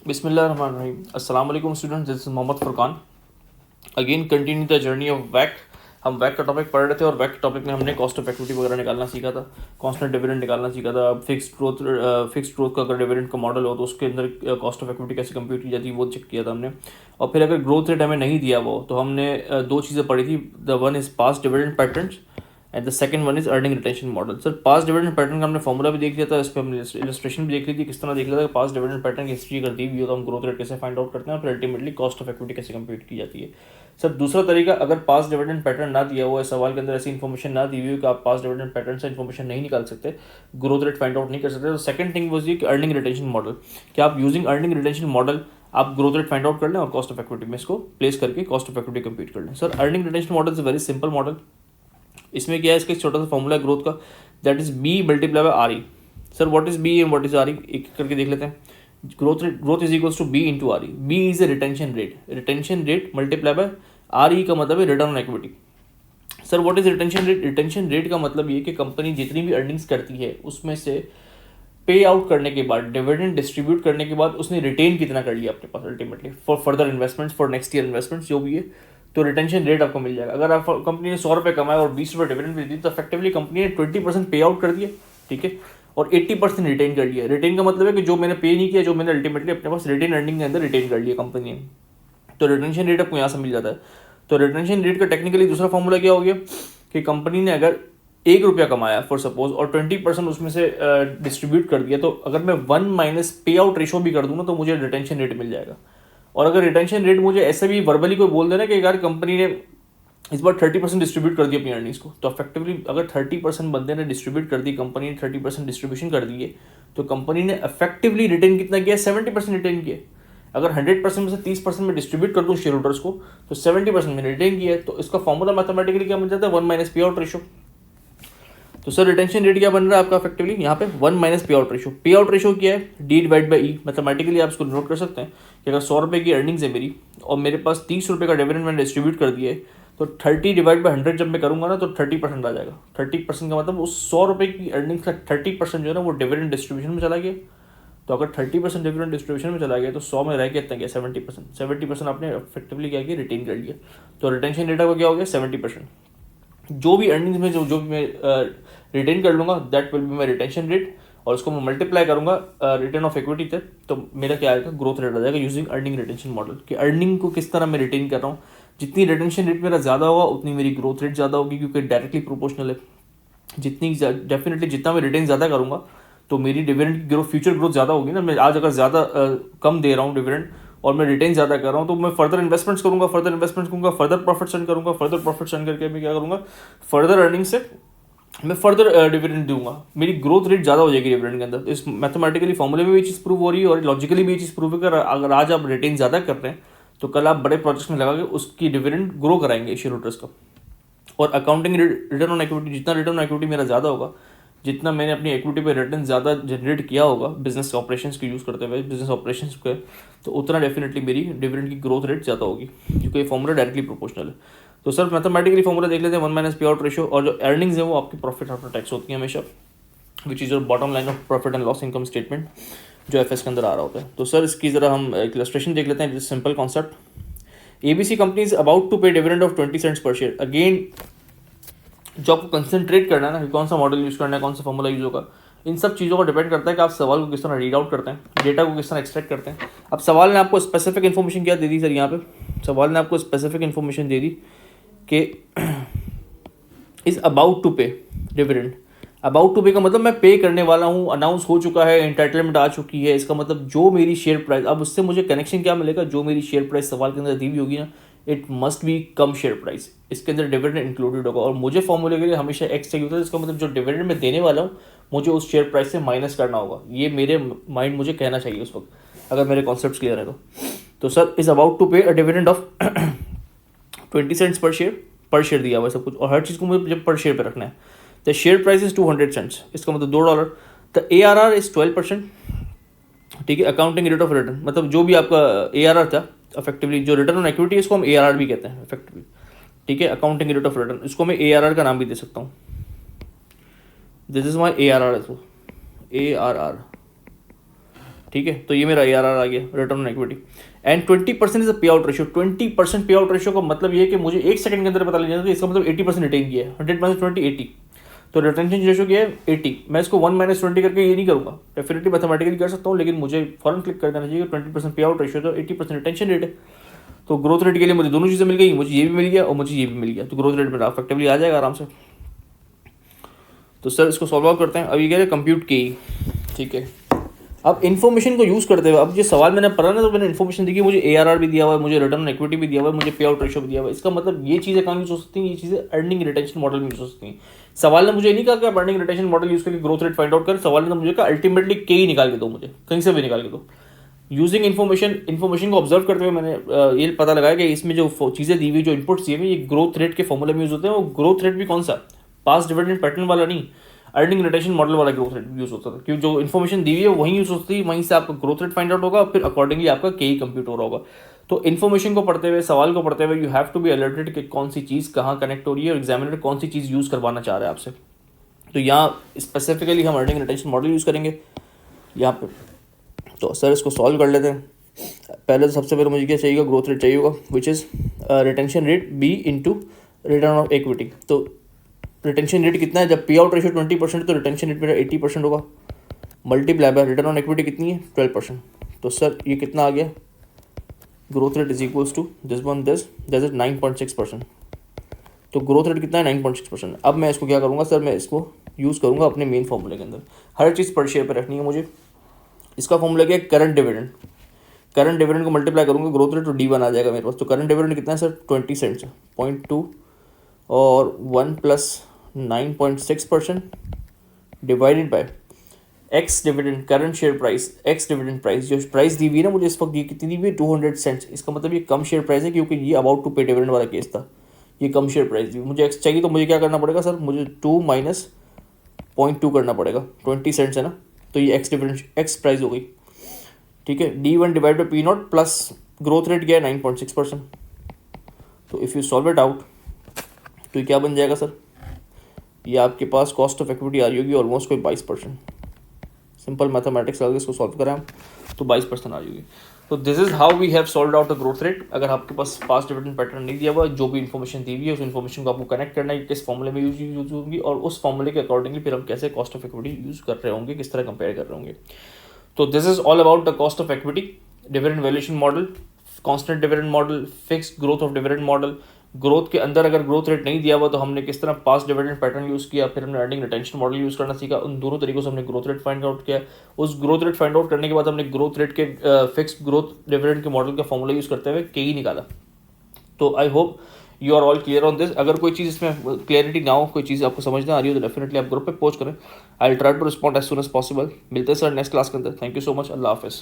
बिस्मिल्लाहिर्रहमानिर्रहीम। अस्सलाम वालेकुम students, this is Mohammad Furqan. Again continue the journey of वैक। हम वैक का टॉपिक पढ़ रहे थे और वैक टॉपिक में हमने कॉस्ट ऑफ इक्विटी वगैरह निकालना सीखा था, कांस्टेंट डिविडेंड निकालना सीखा था। फिक्स्ड ग्रोथ का अगर डिविडेंड का मॉडल हो तो उसके अंदर कॉस्ट ऑफ इक्विटी कैसे कंप्यूट की जाती है वो चेक किया था हमने। और फिर अगर ग्रोथ रेट हमें नहीं दिया वो तो हमने दो चीज़ें पढ़ी थी। The one is past dividend patterns and the second one is earning retention model. Sir past dividend pattern का हमने फॉर्मूला भी देख लिया था, इस पर हमने इलस्ट्रेशन भी देख ली थी, किस तरह देख लिया था कि पास्ट डिविडेंड पैटर्न की हिस्ट्री कर दी हुई हो तो हम ग्रोथ रेट कैसे फाइंड आउट करते हैं और फिर अल्टीमेटली कॉस्ट ऑफ इक्विटी कैसे कंप्यूट की जाती है। सर दूसरा तरीका, अगर पास्ट डिविडेंड पैटर्न ना दिया हुआ है, सवाल के अंदर ऐसी इन्फॉर्मेशन ना दी हुई हो कि आप पास्ट डिविडेंड पैटर्न से इन्फॉर्मेशन नहीं निकाल सकते, ग्रोथ रेट फाइंड आउट नहीं कर सकते, तो सेकंड थिंग वाज कि अर्निंग रिटेंशन मॉडल, कि आप यूजिंग अर्निंग रिटेंशन मॉडल आप ग्रोथ रेट फाइंड आउट कर लें और कॉस्ट ऑफ इक्विटी में इसको प्लेस करके कॉस्ट ऑफ इक्विटी कंप्यूट कर लें। Sir earning retention model is very simple model. इसमें क्या है, इसका एक छोटा सा फॉर्मूला है ग्रोथ का, that is B multiply by R E. Sir what is B and what is R E, एक करके देख लेते हैं। Growth is equals to B into R E. B is a retention rate multiply by R E का मतलब है return on equity. Sir what is retention rate? Retention rate का मतलब ये कि कंपनी जितनी भी अर्निंग्स करती है उसमें से पे आउट करने के बाद, डिविडेंड डिस्ट्रीब्यूट करने के बाद उसने रिटेन कितना कर लिया अपने पास ultimately for further investments, for next year investments जो भी है, तो रिटेंशन रेट आपको मिल जाएगा। अगर आप कंपनी ने 100 रुपये कमाए और 20 रुपये डिविडेंड भी दी तो इफेक्टिवली कंपनी ने 20% पे आउट कर दिया, ठीक है, और 80% रिटेन कर लिया। रिटेन का मतलब है कि जो मैंने पे नहीं किया, जो मैंने अल्टीमेटली अपने पास रिटेन अर्निंग के अंदर रिटेन कर लिया कंपनी ने, तो रिटेंशन रेट आपको यहाँ से मिल जाता है। तो रिटेंशन रेट का टेक्निकली दूसरा फॉर्मूला क्या हो गया कि कंपनी ने अगर 1 रुपया कमाया फॉर सपोज और 20% उसमें से डिस्ट्रीब्यूट कर दिया, तो अगर मैं 1 माइनस पे आउट रेशो भी कर दूँ ना तो मुझे रिटेंशन रेट मिल जाएगा। और अगर रिटेंशन रेट मुझे ऐसे भी वर्बली कोई बोल देना कि यार कंपनी ने इस बार 30% डिस्ट्रीब्यूट कर दी अपनी अर्निंग्स को, तो इफेक्टिवली अगर 30% बंदे ने डिस्ट्रीब्यूट कर दी, कंपनी ने 30% डिस्ट्रीब्यूशन कर दी है, तो कंपनी ने इफेक्टिवली रिटेन कितना किया? 70% रिटेन किया। अगर 100% में से 30% में डिस्ट्रीब्यूट कर दूँ शेयर होल्डर्स को तो 70% में रिटेन किया है। तो इसका फॉर्मूला मैथमेटिकली क्या बन जाता है? 1 माइनस पे आउट रेशो। तो सर रिटेंशन रेट क्या बन रहा है आपका इफेक्टिवली यहाँ पे? 1 माइनस पे आउट रेशो। पे आउट रेशो क्या है? D divide by E. Mathematically आप इसको नोट कर सकते हैं कि अगर 100 रुपये की अर्निंग्स है मेरी और मेरे पास 30 रुपये का डिविडेंड मैंने डिस्ट्रीब्यूट कर दिया है, तो 30 डिवाइड बाई 100 जब मैं करूँगा ना तो 30% आ जाएगा। 30% का मतलब उस 100 रुपये की अर्निंग्स का 30% जो है ना वो डिविडेंड डिस्ट्रीब्यूशन में चला गया। तो अगर 30% डिविडेंड डिस्ट्रीब्यूशन में चला गया तो 100 में रह के इतना गया 70%। 70% आपने इफेक्टिवली क्या किया? रिटेन कर लिया। तो रिटेंशन रेट आपका क्या हो गया? 70%। जो भी अर्निंग्स में जो भी मैं रिटेन कर लूँगा that will be my retention rate, और उसको मैं मल्टीप्लाई करूँगा रिटर्न ऑफ इक्विटी तक, तो मेरा क्या आएगा? ग्रोथ रेट आ जाएगा यूजिंग अर्निंग रिटेंशन मॉडल। कि अर्निंग को किस तरह मैं रिटेन कर रहा हूँ, जितनी रिटेंशन रेट मेरा ज़्यादा होगा उतनी मेरी ग्रोथ रेट ज़्यादा होगी, क्योंकि डायरेक्टली प्रोपोर्शनल है। जितनी डेफिनेटली जितना मैं रिटेन ज़्यादा करूँगा तो मेरी डिविडेंड की ग्रोथ, फ्यूचर ग्रोथ ज़्यादा होगी ना। मैं आज अगर ज़्यादा कम दे रहा हूँ डिविडेंड और मैं रिटेन ज़्यादा कर रहा हूँ तो मैं फर्दर इन्वेस्टमेंट्स करूँगा, फर्दर प्रॉफिट्स अर्न करूँगा, फर्दर प्रॉफिट्स अर्न करके मैं क्या करूँगा? फर्दर अर्निंग से मैं फर्दर डिविडेंड दूंगा, मेरी ग्रोथ रेट ज़्यादा हो जाएगी डिविडेंड के अंदर। इस मैथमेटिकली फॉर्मूले में भी चीज़ प्रूव हो रही है और लॉजिकली भी ये चीज़ प्रूव है कि अगर आज आप रिटेन ज़्यादा कर रहे हैं तो कल आप बड़े प्रोजेक्ट्स में लगा के उसकी डिविडेंड ग्रो कराएंगे शेयर होल्डर्स का। और अकाउंटिंग रिटर्न ऑन इक्विटी, जितना रिटर्न ऑन इक्विटी मेरा ज़्यादा होगा, जितना मैंने अपनी इक्विटी पे रिटर्न ज़्यादा जनरेट किया होगा बिजनेस ऑपरेशंस के यूज़ करते हुए, बिजनेस ऑपरेशंस के, तो उतना डेफिनेटली मेरी डिविडेंड की ग्रोथ रेट ज़्यादा होगी, क्योंकि ये फॉर्मूला डायरेक्टली प्रोपोर्शनल है। तो सर मैथमेटिकली फॉर्मूला देख लेते हैं 1 माइनस पे आउट रेशो, और जो अर्निंग्स है वो आपकी प्रॉफिट आफ्टर टैक्स होती है हमेशा, which is your bottom line of profit and loss income statement जो एफएस के अंदर आ रहा होता है। तो सर इसकी ज़रा हम एक इलस्ट्रेशन देख लेते हैं, simple concept. ABC company is about to pay dividend of 20 cents per share. Again जो आपको कंसंट्रेट करना है ना, कौन सा मॉडल यूज़ करना है, कौन सा फॉर्मूला यूज़ होगा, इन सब चीज़ों पर डिपेंड करता है कि आप सवाल को किस तरह रीड आउट करते हैं, डेटा को किस तरह एक्सट्रैक्ट करते हैं। अब सवाल ने आपको स्पेसिफिक इन्फॉर्मेशन क्या दे दी? सर यहाँ पे सवाल ने आपको स्पेसिफिक इन्फॉर्मेशन दे दी कि is about to pay dividend. About to पे का मतलब मैं पे करने वाला हूँ, अनाउंस हो चुका है, एंटाइटलमेंट आ चुकी है, इसका मतलब जो मेरी शेयर प्राइस, अब उससे मुझे कनेक्शन क्या मिलेगा? जो मेरी शेयर प्राइस सवाल के अंदर दी हुई होगी ना, it must be come share price, इसके अंदर डिविडेंड इंक्लूडेड होगा। और मुझे फॉर्मूले के लिए हमेशा एक्स चाहिए होता है, इसका मतलब जो डिविडेंड मैं देने वाला हूँ मुझे उस शेयर प्राइस से माइनस करना होगा। ये मेरे माइंड मुझे कहना चाहिए उस वक्त, अगर मेरे कॉन्सेप्ट क्लियर है तो sir is about to pay a dividend of 20 cents per share दिया हुआ है सब कुछ, और हर चीज़ को मुझे जब पर शेयर पे रखना है। The share price is 200 cents, इसका मतलब $2। द ARR इज 12%, ठीक है। अकाउंटिंग रेट ऑफ रिटर्न मतलब जो भी आपका ARR था इफेक्टिवली, जो रिटर्न ऑन इक्विटी इसको हम ARR भी कहते हैं इफेक्टिवली, ठीक है, अकाउंटिंग रेट ऑफ रिटर्न, इसको मैं ARR का नाम भी दे सकता हूँ, दिस इज माई ARR, इसको ARR, ठीक है। तो ये मेरा ARR आ गया, return on equity. And 20% is a पे आउट रेशियो। 20% पे आउट रेशियो का मतलब ये है कि मुझे 1 सेकंड के अंदर पता लग जाता है, इसका मतलब 80% रिटेन किया है। 100 - 20 80, तो रिटेंशन रेशियो क्या है 80। मैं इसको 1 - 20 करके ये नहीं करूँगा, डेफिनेटली मैथमेटिकली कर सकता हूँ, लेकिन मुझे फॉरन क्लिक कर देना चाहिए। 20% पे आउट रेशियो तो 80% रिटेंशन रेट है। तो ग्रोथ रेट के लिए मुझे दोनों चीज़ें मिल गई, मुझे ये भी मिल गया और मुझे ये भी मिल गया, तो ग्रोथ रेट मेरा इफेक्टिवली आ जाएगा आराम से। तो सर इसको सॉल्व आउट करते हैं। अब ये कह रहे कंप्यूट की, ठीक है। अब इन्फॉर्मेशन को यूज़ करते हुए, अब ये सवाल मैंने पढ़ा ना, तो मैंने इन्फॉर्मेशन दी कि मुझे ARR भी दिया हुआ है, मुझे रिटर्न ऑन इक्विटी भी दिया हुआ है, मुझे पे आउट रेशियो भी दिया हुआ है। इसका मतलब ये चीज़ें कहाँ यूज़ हो सकती हैं, ये चीज़ें अर्निंग रिटेंशन मॉडल में यूज़ हो सकती हैं। सवाल ने मुझे नहीं कहा कि आप अर्निंग रिटेंशन मॉडल यूज़ करके ग्रोथ रेट फाइंड आउट करें, सवाल ने मुझे कहा अल्टीमेटली के ही निकाल के दो, मुझे कहीं से भी निकाल के दो। यूजिंग इन्फॉर्मेशन को ऑब्जर्व करते हुए मैंने ये पता लगाया कि इसमें जो चीज़ें दी हुई, जो इनपुट्स दिए हुए, ये ग्रोथ रेट के फॉर्मूले में यूज़ होते हैं। वो ग्रोथ रेट भी कौन सा, पास्ट डिविडेंड पैटर्न वाला नहीं, अर्निंग रिटेंशन मॉडल वाला ग्रोथ रेट यूज़ होता था, क्योंकि जो इन्फॉर्मेशन दी हुई है वहीं यूज़ होती है, वहीं से आपका ग्रोथ रेट फाइंड आउट होगा, फिर अकॉर्डिंगली आपका के कंप्यूट हो रहा होगा। तो इन्फॉर्मेशन को पढ़ते हुए, सवाल को पढ़ते हुए, you have to be alerted कि कौन सी चीज़ कहाँ कनेक्ट हो रही है और एग्जामिनर कौन सी चीज़ यूज़ करवाना चाह रहा है आपसे। तो यहाँ स्पेसिफिकली हम अर्निंग रिटेंशन मॉडल यूज़ करेंगे यहाँ पे। तो सर इसको सॉल्व कर लेते हैं। पहले तो सबसे पहले मुझे क्या चाहिए, ग्रोथ रेट चाहिए होगा, which is retention rate B into return of equity. तो रिटेंशन रेट कितना है, जब पे आउट रेशियो 20% तो रिटेंशन रेट मेरा 80% होगा, multiply by return on equity कितनी है 12%। तो सर ये कितना आ गया, growth rate is equals to this is 9.6%। तो ग्रोथ रेट कितना है 9.6%। अब मैं इसको क्या करूँगा सर, मैं इसको यूज़ करूँगा अपने मेन फॉर्मूले के अंदर। हर चीज़ पर शेयर पर रखनी है मुझे। इसका फॉर्मूला क्या है, करंट डिविडेंड। करंट डिविडेंड को मल्टीप्लाई करूँगा ग्रोथ रेट, तो D1 आ जाएगा मेरे पास। तो करंट डिविडेंड कितना है सर 20 सेंट्स, 0.2 और 1 + 9.6% divided by x dividend, current share price, x dividend price, जो प्राइस दी हुई है ना मुझे इस वक्त, ये कितनी दी हुई है 200 सेंट्स। इसका मतलब ये कम शेयर प्राइस है, क्योंकि ये अबाउट टू पे डिविडेंड वाला केस था, ये कम शेयर प्राइस दी। मुझे एक्स चाहिए, तो मुझे क्या करना पड़ेगा सर, मुझे 2 - 0.2 करना पड़ेगा, 20 सेंट्स है ना, तो ये एक्स डिविडेंड, एक्स प्राइस हो गई, ठीक है। D1 divide by P0 plus growth rate क्या है 9.6%। तो if you solve it out, तो ये क्या बन जाएगा सर, ये आपके पास कॉस्ट ऑफ इक्विटी आ रही होगी ऑलमोस्ट कोई 22%। सिंपल मैथमेटिक्स अगर इसको सॉल्व करें हम, तो 22% आ रही होगी। तो this is how we have solve out the growth rate. अगर आपके पास पास्ट डिविडेंड पैटर्न नहीं दिया हुआ, जो भी इन्फॉर्मेशन दी हुई है उस इन्फॉर्मेशन को आपको कनेक्ट करना है, किस फॉर्मूले में यूज होगी, और उस फॉर्मूले के अकॉर्डिंगली फिर हम कैसे कॉस्ट ऑफ इक्विटी यूज़ कर रहे होंगे, किस तरह कंपेयर कर रहे होंगे। तो this is all about the cost of equity, dividend valuation model, constant dividend model, fixed growth of dividend model. Growth के अंदर अगर ग्रोथ रेट नहीं दिया हुआ तो हमने किस तरह पास्ट डिविडेंड पैटर्न यूज़ किया, फिर हमने अर्निंग रिटेंशन मॉडल यूज़ करना सीखा। उन दोनों तरीकों से हमने ग्रोथ रेट फाइंड आउट किया। उस ग्रोथ रेट फाइंड आउट करने के बाद हमने ग्रोथ रेट के फिक्स्ड ग्रोथ डिविडेंड के मॉडल का फॉर्मूला यूज़ करते हुए के निकाला। तो I hope you are all clear on this. अगर कोई चीज़ इसमें क्लियरिटी ना हो, कोई चीज़ आपको समझ ना आ रही हो, तो डेफिनेटली आप ग्रुप पे पोस्ट करें। I will try to respond as soon as possible. मिलते हैं सर नेक्स्ट क्लास के अंदर। Thank you so much. अल्लाह हाफिज़।